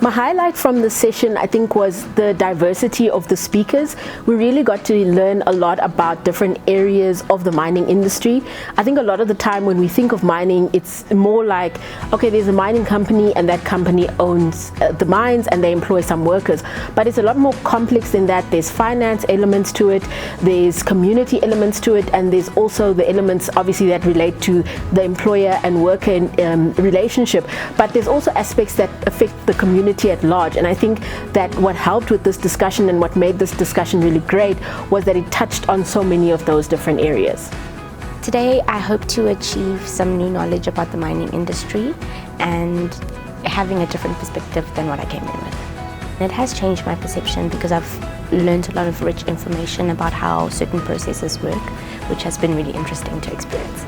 My highlight from the session, I think, was the diversity of the speakers. We really got to learn a lot about different areas of the mining industry. I think a lot of the time when we think of mining, it's more like, okay, there's a mining company and that company owns the mines and they employ some workers. But it's a lot more complex than that. There's finance elements to it, there's community elements to it, and there's also the elements obviously that relate to the employer and worker relationship. But there's also aspects that affect the community at large, and I think that what helped with this discussion and what made this discussion really great was that it touched on so many of those different areas. Today I hope to achieve some new knowledge about the mining industry and having a different perspective than what I came in with. It has changed my perception because I've learned a lot of rich information about how certain processes work, which has been really interesting to experience.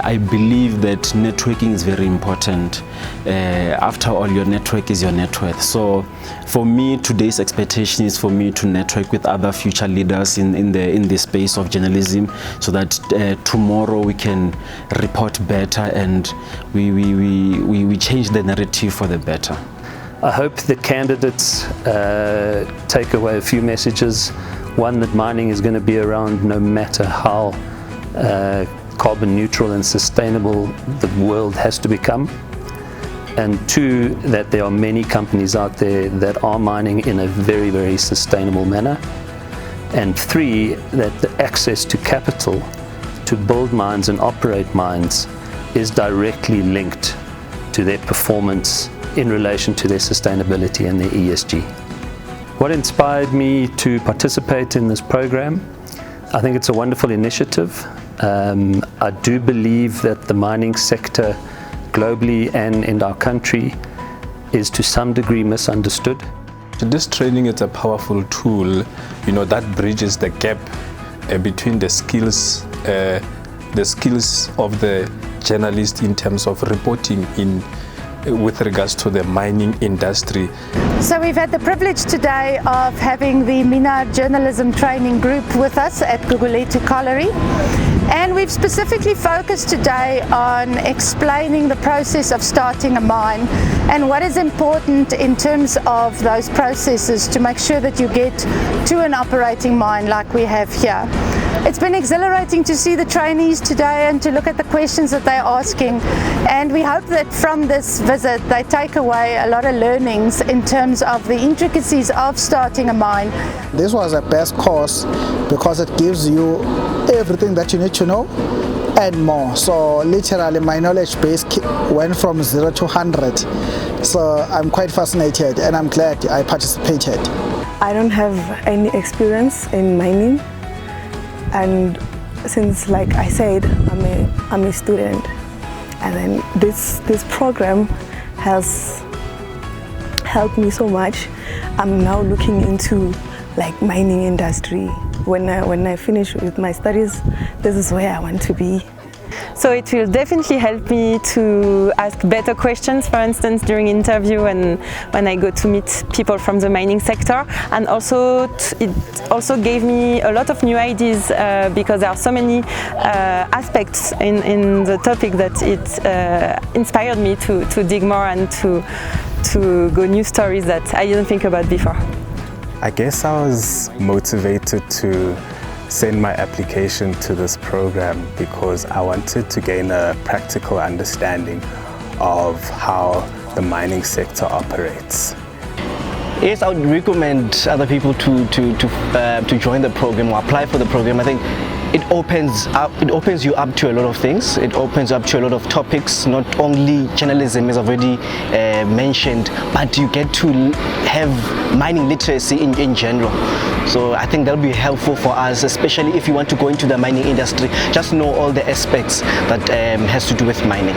I believe that networking is very important. After all, your network is your net worth. So for me, today's expectation is for me to network with other future leaders in the space of journalism, so that tomorrow we can report better and we change the narrative for the better. I hope the candidates take away a few messages. One, that mining is going to be around no matter how carbon neutral and sustainable the world has to become. And two, that there are many companies out there that are mining in a very, very sustainable manner. And three, that the access to capital to build mines and operate mines is directly linked to their performance in relation to their sustainability and their ESG. What inspired me to participate in this program? I think it's a wonderful initiative. I do believe that the mining sector globally and in our country is to some degree misunderstood. This training is a powerful tool, that bridges the gap between the skills of the journalist in terms of reporting with regards to the mining industry. So we've had the privilege today of having the Menar journalism training group with us at Gugulethu Colliery. And we've specifically focused today on explaining the process of starting a mine and what is important in terms of those processes to make sure that you get to an operating mine like we have here. It's been exhilarating to see the trainees today and to look at the questions that they're asking, and we hope that from this visit they take away a lot of learnings in terms of the intricacies of starting a mine. This was the best course because it gives you everything that you need to know and more. So literally my knowledge base went from 0 to 100. So I'm quite fascinated and I'm glad I participated. I don't have any experience in mining, and since, like I said, I'm a student, and then this program has helped me so much. I'm now looking into like mining industry. When I finish with my studies, this is where I want to be. So it will definitely help me to ask better questions, for instance, during interview and when I go to meet people from the mining sector. And also it also gave me a lot of new ideas because there are so many aspects in the topic that it inspired me to dig more and to go new stories that I didn't think about before. I guess I was motivated to send my application to this program because I wanted to gain a practical understanding of how the mining sector operates. Yes, I would recommend other people to join the program or apply for the program. I think it opens you up to a lot of things. It opens up to a lot of topics, not only journalism as I've already mentioned, but you get to have mining literacy in general. So I think that'll be helpful for us, especially if you want to go into the mining industry. Just know all the aspects that has to do with mining.